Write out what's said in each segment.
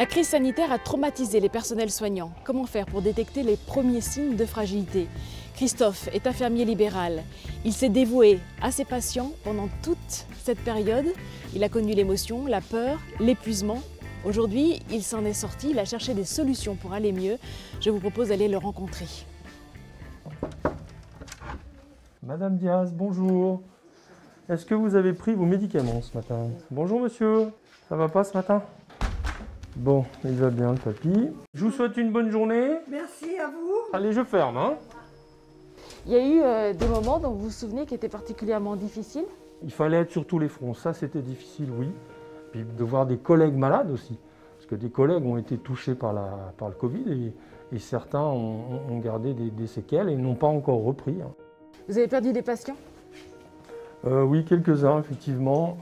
La crise sanitaire a traumatisé les personnels soignants. Comment faire pour détecter les premiers signes de fragilité? Christophe est infirmier libéral. Il s'est dévoué à ses patients pendant toute cette période. Il a connu l'émotion, la peur, l'épuisement. Aujourd'hui, il s'en est sorti, il a cherché des solutions pour aller mieux. Je vous propose d'aller le rencontrer. Madame Diaz, bonjour. Est-ce que vous avez pris vos médicaments ce matin? Bonjour monsieur, ça va pas ce matin? Bon, il va bien le papy. Je vous souhaite une bonne journée. Merci à vous. Allez, je ferme, hein. Il y a eu des moments dont vous vous souvenez qui étaient particulièrement difficiles? Il fallait être sur tous les fronts, ça c'était difficile, oui. Puis de voir des collègues malades aussi, parce que des collègues ont été touchés par le Covid et certains ont gardé des séquelles et n'ont pas encore repris. Hein. Vous avez perdu des patients? Oui, quelques-uns, effectivement.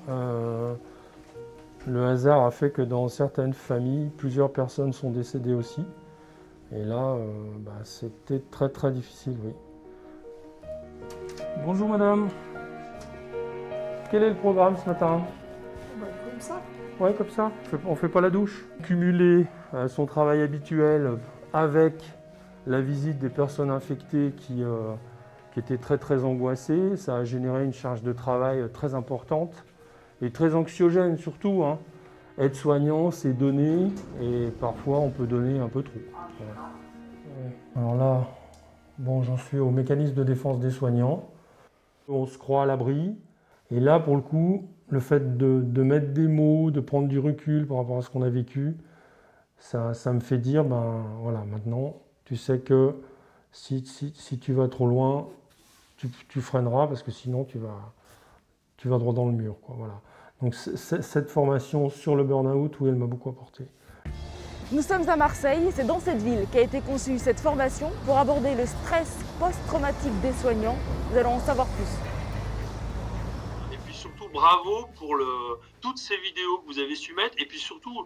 Le hasard a fait que dans certaines familles, plusieurs personnes sont décédées aussi. Et là, c'était très très difficile, oui. Bonjour madame. Quel est le programme ce matin? Comme ça. Ouais, comme ça. On fait pas la douche. Cumuler son travail habituel avec la visite des personnes infectées qui étaient très très angoissées, ça a généré une charge de travail très importante et très anxiogène surtout. Hein. Être soignant, c'est donner et parfois on peut donner un peu trop. Voilà. Alors là, bon, j'en suis au mécanisme de défense des soignants. On se croit à l'abri et là pour le coup, le fait de mettre des mots, de prendre du recul par rapport à ce qu'on a vécu, ça me fait dire, ben voilà, maintenant tu sais que si tu vas trop loin, tu freineras parce que sinon tu vas droit dans le mur, quoi, voilà. Donc cette formation sur le burn-out, oui, elle m'a beaucoup apporté. Nous sommes à Marseille, c'est dans cette ville qu'a été conçue cette formation pour aborder le stress post-traumatique des soignants. Nous allons en savoir plus. Et puis surtout, bravo pour toutes ces vidéos que vous avez su mettre. Et puis surtout,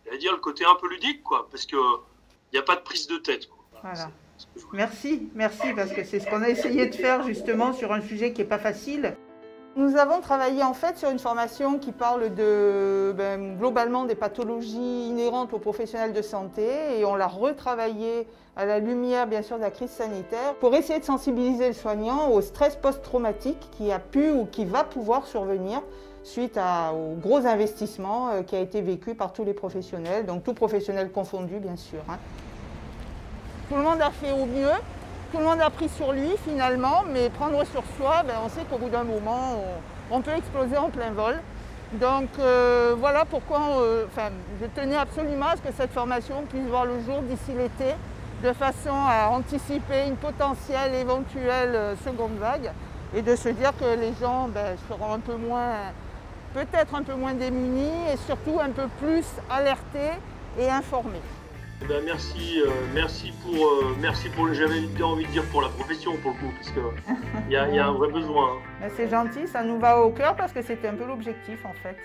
je vais dire le côté un peu ludique, quoi, parce qu'il n'y a pas de prise de tête, quoi. Voilà. Merci, parce que c'est ce qu'on a essayé de faire justement sur un sujet qui n'est pas facile. Nous avons travaillé en fait sur une formation qui parle globalement des pathologies inhérentes aux professionnels de santé et on l'a retravaillé à la lumière bien sûr de la crise sanitaire pour essayer de sensibiliser le soignant au stress post-traumatique qui a pu ou qui va pouvoir survenir suite au gros investissement qui a été vécu par tous les professionnels, donc tous professionnels confondus bien sûr. Hein. Tout le monde a fait au mieux. Tout le monde a pris sur lui finalement, mais prendre sur soi, on sait qu'au bout d'un moment, on peut exploser en plein vol. Donc voilà pourquoi je tenais absolument à ce que cette formation puisse voir le jour d'ici l'été, de façon à anticiper une potentielle éventuelle seconde vague et de se dire que les gens seront peut-être un peu moins démunis et surtout un peu plus alertés et informés. Merci pour j'avais envie de dire pour la profession pour le coup, parce qu'il y a un vrai besoin. Hein. C'est gentil, ça nous va au cœur parce que c'était un peu l'objectif en fait.